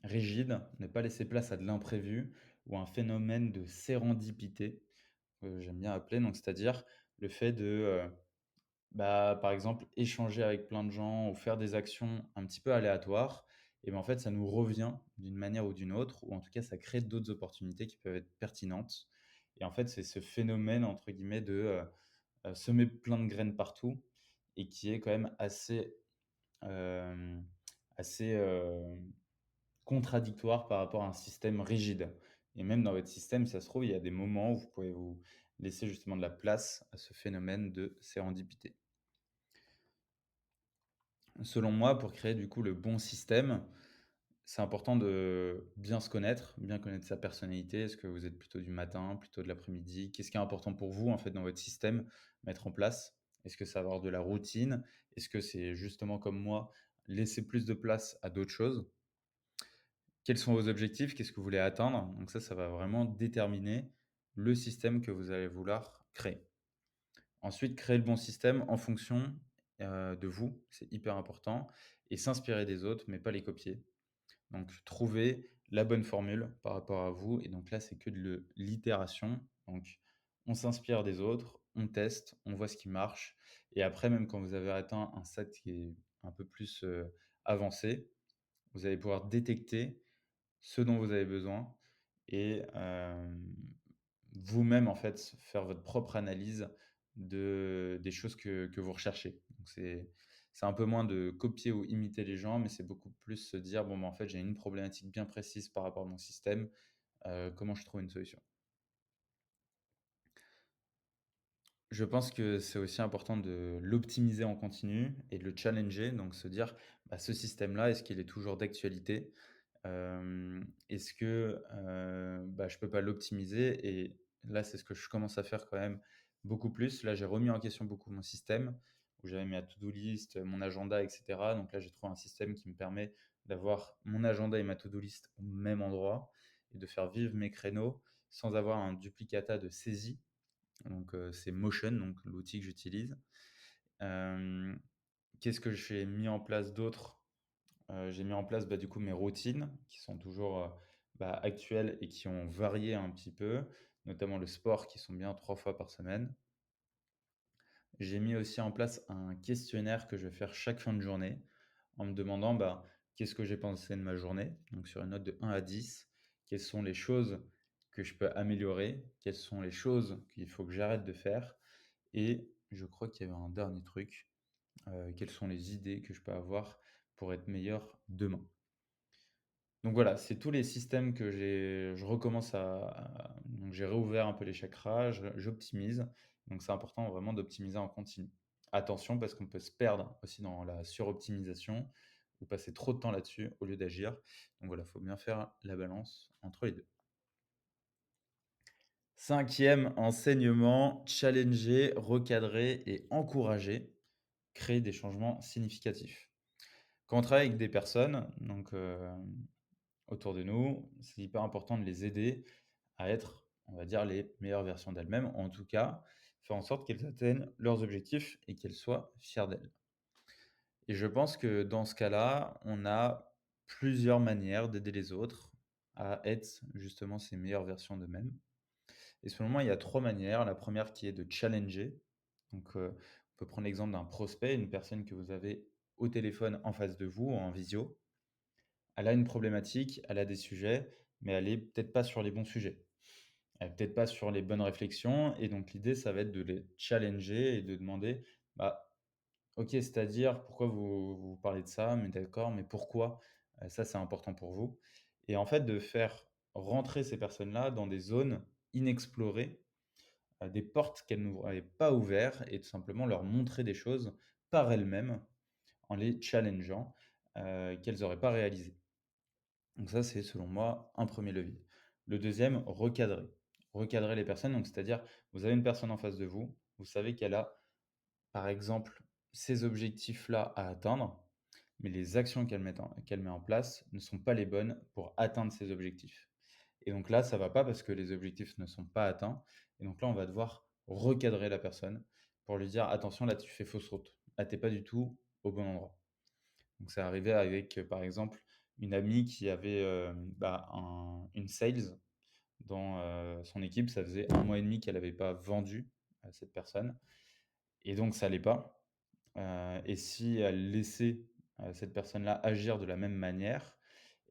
rigide, ne pas laisser place à de l'imprévu ou un phénomène de sérendipité, j'aime bien appeler. Donc c'est-à-dire le fait de, bah, par exemple, échanger avec plein de gens ou faire des actions un petit peu aléatoires et ben, en fait, ça nous revient d'une manière ou d'une autre ou en tout cas, ça crée d'autres opportunités qui peuvent être pertinentes et en fait, c'est ce phénomène entre guillemets de, semer plein de graines partout et qui est quand même assez, hem, assez, contradictoire par rapport à un système rigide et même dans votre système, si ça se trouve, il y a des moments où vous pouvez vous laisser justement de la place à ce phénomène de sérendipité. Selon moi, pour créer du coup le bon système, c'est important de bien se connaître, bien connaître sa personnalité. Est-ce que vous êtes plutôt du matin, plutôt de l'après-midi? Qu'est-ce qui est important pour vous en fait dans votre système, mettre en place? Est-ce que ça va avoir de la routine? Est-ce que c'est justement comme moi, laisser plus de place à d'autres choses? Quels sont vos objectifs? Qu'est-ce que vous voulez atteindre? Donc ça va vraiment déterminer le système que vous allez vouloir créer. Ensuite, créer le bon système en fonction, de vous, c'est hyper important et s'inspirer des autres, mais pas les copier. Donc trouver la bonne formule par rapport à vous et donc là, c'est que de l'itération. Donc on s'inspire des autres, on teste, on voit ce qui marche et après même quand vous avez atteint un stade qui est un peu plus, avancé, vous allez pouvoir détecter ce dont vous avez besoin et vous-même, en fait, faire votre propre analyse des choses que vous recherchez. Donc c'est un peu moins de copier ou imiter les gens, mais c'est beaucoup plus se dire: «Bon, bah, en fait, j'ai une problématique bien précise par rapport à mon système, comment je trouve une solution?» Je pense que c'est aussi important de l'optimiser en continu et de le challenger, donc se dire: «Bah, ce système-là, est-ce qu'il est toujours d'actualité?» Est-ce que, bah, je peux pas l'optimiser? Et là, c'est ce que je commence à faire quand même beaucoup plus. Là, j'ai remis en question beaucoup mon système, où j'avais ma to-do list, mon agenda et cetera. Donc là, j'ai trouvé un système qui me permet d'avoir mon agenda et ma to-do list au même endroit et de faire vivre mes créneaux sans avoir un duplicata de saisie. Donc c'est Motion, donc l'outil que j'utilise. Hem, Qu'est-ce que j'ai mis en place d'autre? J'ai mis en place, bah, du coup, mes routines qui sont toujours, bah, actuelles et qui ont varié un petit peu. notamment le sport, qui sont bien 3 fois par semaine. J'ai mis aussi en place un questionnaire que je vais faire chaque fin de journée en me demandant, bah, qu'est-ce que j'ai pensé de ma journée? Donc sur une note de 1 à 10, quelles sont les choses que je peux améliorer? Quelles sont les choses qu'il faut que j'arrête de faire? Et je crois qu'il y avait un dernier truc, quelles sont les idées que je peux avoir pour être meilleur demain? Donc voilà, c'est tous les systèmes que je recommence donc j'ai réouvert un peu les chakras, j'optimise, donc c'est important vraiment d'optimiser en continu. Attention parce qu'on peut se perdre aussi dans la suroptimisation ou passer trop de temps là-dessus au lieu d'agir. Donc voilà, il faut bien faire la balance entre les 2. 5e enseignement, challenger, recadrer et encourager, créer des changements significatifs. Quand on travaille avec des personnes, donc autour de nous, c'est hyper important de les aider à être, on va dire, les meilleures versions d'elles-mêmes, en tout cas, faire en sorte qu'elles atteignent leurs objectifs et qu'elles soient fières d'elles. Et je pense que dans ce cas-là, on a plusieurs manières d'aider les autres à être justement ces meilleures versions d'eux-mêmes. Et selon moi, il y a 3 manières. La première qui est de challenger. Donc, on peut prendre l'exemple d'un prospect, une personne que vous avez au téléphone en face de vous, en visio. Elle a une problématique, elle a des sujets, mais elle est peut-être pas sur les bons sujets. Elle est peut-être pas sur les bonnes réflexions et donc l'idée, ça va être de les challenger et de demander: «Bah, OK, c'est-à-dire pourquoi vous parlez de ça? Mais d'accord, mais pourquoi, ça c'est important pour vous?» Et en fait, de faire rentrer ces personnes-là dans des zones inexplorées, des portes qu'elles n'auraient pas ouvertes et tout simplement leur montrer des choses par elles-mêmes en les challengeant, qu'elles n'auraient pas réalisées. Donc ça, c'est selon moi un premier levier. Le deuxième, recadrer. Recadrer les personnes, donc c'est-à-dire, vous avez une personne en face de vous, vous savez qu'elle a, par exemple, ces objectifs-là à atteindre, mais les actions qu'elle met en place ne sont pas les bonnes pour atteindre ces objectifs. Et donc là, ça va pas parce que les objectifs ne sont pas atteints. Et donc là, on va devoir recadrer la personne pour lui dire: «Attention, là, tu fais fausse route. Là, tu es pas du tout au bon endroit». Donc c'est arrivé avec, par exemple, une amie qui avait, bah, une sales dans, son équipe. Ça faisait 1 mois et demi qu'elle n'avait pas vendu à cette personne et donc ça allait pas. Et si elle laissait, cette personne-là agir de la même manière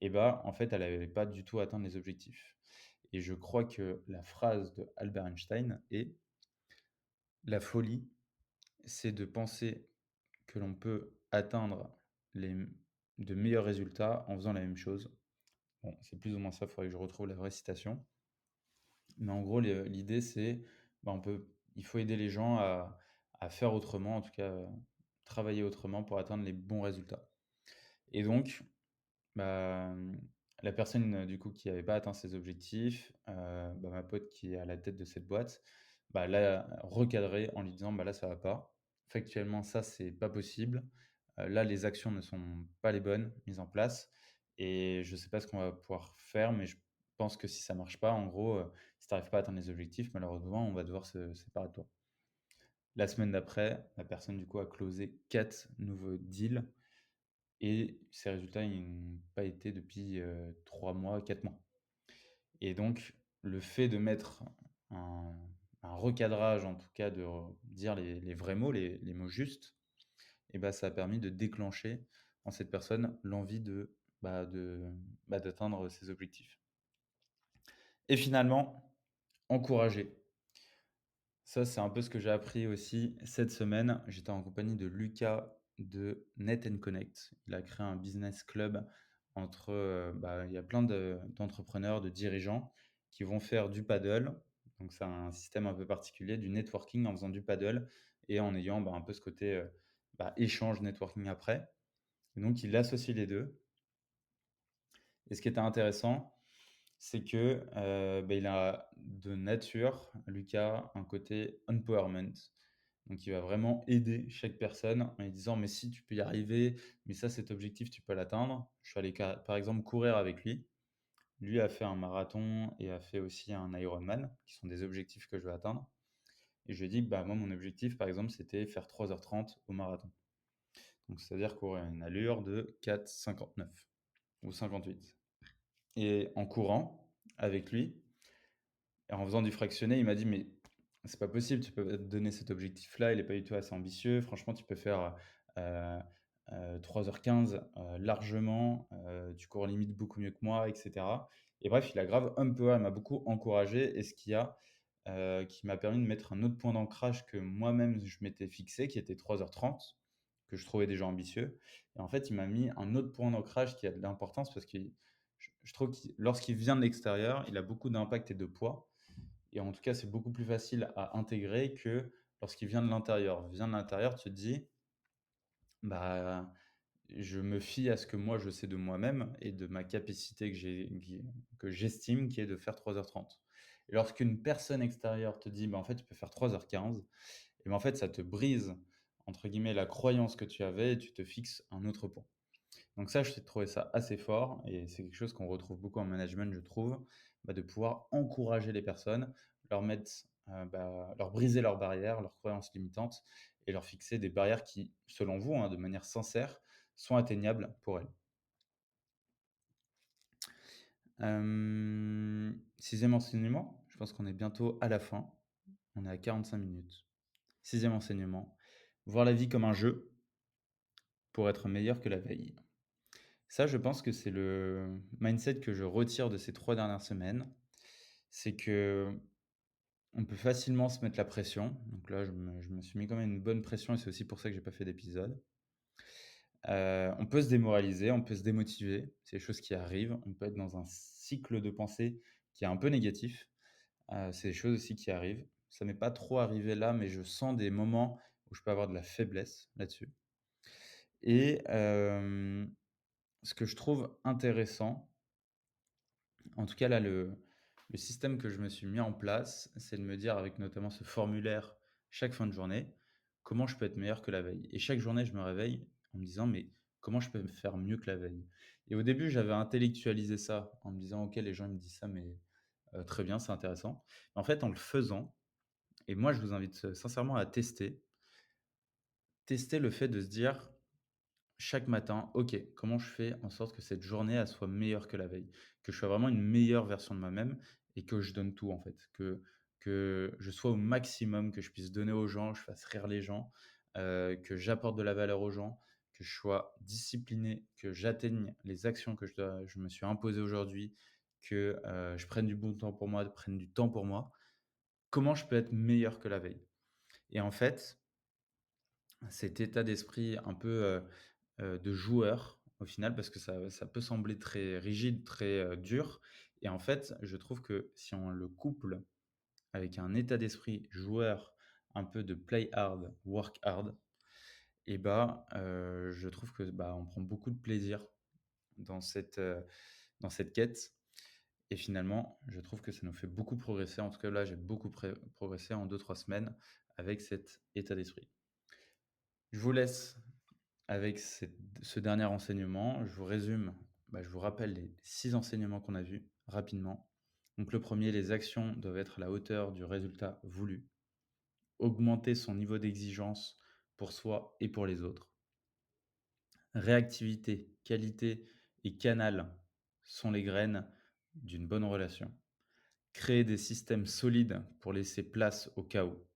et bah, en fait, elle n'allait pas du tout atteindre les objectifs. Et je crois que la phrase de Albert Einstein est: «La folie, c'est de penser que l'on peut atteindre les de meilleurs résultats en faisant la même chose». Bon, c'est plus ou moins ça, il faudrait que je retrouve la vraie citation. Mais en gros, l'idée, c'est, bah, il faut aider les gens à faire autrement, en tout cas, travailler autrement pour atteindre les bons résultats. Et donc, bah, la personne, du coup, qui n'avait pas atteint ses objectifs, bah, ma pote qui est à la tête de cette boîte, bah, l'a recadré en lui disant: «Bah, là, ça va pas. Factuellement, ça, c'est pas possible. Là, les actions ne sont pas les bonnes mises en place et je sais pas ce qu'on va pouvoir faire, mais je pense que si ça marche pas, en gros, si tu arrives pas à atteindre les objectifs, malheureusement, on va devoir se séparer de toi». La semaine d'après, la personne, du coup, a closé 4 nouveaux deals et ces résultats, ils n'ont pas été depuis, 3 mois, 4 mois. Et donc le fait de mettre un un recadrage, en tout cas de dire les vrais mots, les mots justes et bah, ça a permis de déclencher en cette personne l'envie bah, de d'atteindre ses objectifs. Et finalement, encourager. Ça, c'est un peu ce que j'ai appris aussi cette semaine. J'étais en compagnie de Lucas de Net and Connect. Il a créé un business club entre, bah, il y a plein d'entrepreneurs, de dirigeants qui vont faire du paddle. Donc c'est un système un peu particulier, du networking en faisant du paddle et en ayant, bah, un peu ce côté, bah, échange networking après. Et donc il associe les 2. Et ce qui était intéressant, c'est que, bah, il a de nature, Lucas, un côté empowerment. Donc il va vraiment aider chaque personne en lui disant: «Mais si, tu peux y arriver, mais ça, cet objectif, tu peux l'atteindre». Je suis allé par exemple courir avec lui. Lui a fait un marathon et a fait aussi un Ironman, qui sont des objectifs que je veux atteindre. Et je lui ai dit que, bah, moi, mon objectif, par exemple, c'était faire 3h30 au marathon. Donc c'est-à-dire courir à une allure de 4,59 ou 58. Et en courant avec lui, et en faisant du fractionné, il m'a dit: «Mais c'est pas possible, tu peux pas te donner cet objectif-là, il est pas du tout assez ambitieux. Franchement, tu peux faire, heu 3h15, largement, tu cours limite beaucoup mieux que moi» et cetera, et bref, il a grave il m'a beaucoup encouragé, et ce qui m'a permis de mettre un autre point d'ancrage que moi-même je m'étais fixé, qui était 3h30, que je trouvais déjà ambitieux, et en fait, il m'a mis un autre point d'ancrage qui a de l'importance parce que je trouve qu'il lorsqu'il vient de l'extérieur, il a beaucoup d'impact et de poids, et en tout cas, c'est beaucoup plus facile à intégrer que lorsqu'il vient de l'intérieur. Vient de l'intérieur, tu te dis: «Bah, je me fie à ce que moi je sais de moi-même et de ma capacité que j'estime qui est de faire 3h30». Et lorsqu'une personne extérieure te dit: «Bah, en fait, tu peux faire 3h15», et ben, en fait, ça te «brise» entre guillemets la croyance que tu avais, et tu te fixes un autre point. Donc ça, j'ai trouvé ça assez fort, et c'est quelque chose qu'on retrouve beaucoup en management, je trouve, bah, de pouvoir encourager les personnes, leur mettre, leur briser leurs barrières, leurs croyances limitantes, et leur fixer des barrières qui, selon vous, hein, de manière sincère, sont atteignables pour elles. 6e enseignement, je pense qu'on est bientôt à la fin. On est à 45 minutes. 6e enseignement, voir la vie comme un jeu pour être meilleur que la veille. Ça, je pense que c'est le mindset que je retire de ces 3 dernières semaines. C'est que on peut facilement se mettre la pression. Donc là, je me suis mis quand même une bonne pression, et c'est aussi pour ça que j'ai pas fait d'épisode. On peut se démoraliser, on peut se démotiver, c'est des choses qui arrivent. On peut être dans un cycle de pensée qui est un peu négatif. C'est des choses aussi qui arrivent. Ça m'est pas trop arrivé là, mais je sens des moments où je peux avoir de la faiblesse là-dessus, et ce que je trouve intéressant, en tout cas là, le système que je me suis mis en place, c'est de me dire, avec notamment ce formulaire chaque fin de journée: «Comment je peux être meilleur que la veille?» Et chaque journée, je me réveille en me disant: «Mais comment je peux me faire mieux que la veille?» Et au début, j'avais intellectualisé ça en me disant: «OK, les gens ils me disent ça, mais très bien, c'est intéressant». En fait, en le faisant, et moi je vous invite, sincèrement à tester le fait de se dire chaque matin: «OK, comment je fais en sorte que cette journée, elle soit meilleure que la veille?» Que je sois vraiment une meilleure version de moi-même, et que je donne tout, en fait. Que je sois au maximum, que je puisse donner aux gens, je fasse rire les gens, que j'apporte de la valeur aux gens, que je sois discipliné, que j'atteigne les actions que je me suis imposées aujourd'hui, que, je prenne du bon temps pour moi, prenne du temps pour moi. Comment je peux être meilleur que la veille? Et en fait, cet état d'esprit un peu, de joueur au final, parce que ça peut sembler très rigide, très, dur, et en fait, je trouve que si on le couple avec un état d'esprit joueur, un peu de play hard, work hard, et bah, je trouve que, bah, on prend beaucoup de plaisir dans cette quête, et finalement, je trouve que ça nous fait beaucoup progresser. En tout cas, là, j'ai beaucoup progressé en 2 3 semaines avec cet état d'esprit. Je vous laisse avec ce dernier enseignement. Je vous résume, je vous rappelle les 6 enseignements qu'on a vus rapidement. Donc le premier, les actions doivent être à la hauteur du résultat voulu. Augmenter son niveau d'exigence pour soi et pour les autres. Réactivité, qualité et canal sont les graines d'une bonne relation. Créer des systèmes solides pour laisser place au chaos.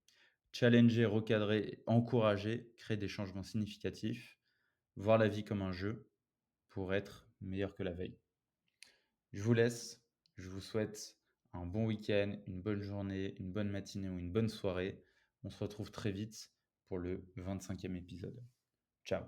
Challenger, recadrer et encourager, créer des changements significatifs. Voir la vie comme un jeu pour être meilleur que la veille. Je vous laisse, je vous souhaite un bon week-end, une bonne journée, une bonne matinée ou une bonne soirée. On se retrouve très vite pour le 25e épisode. Ciao.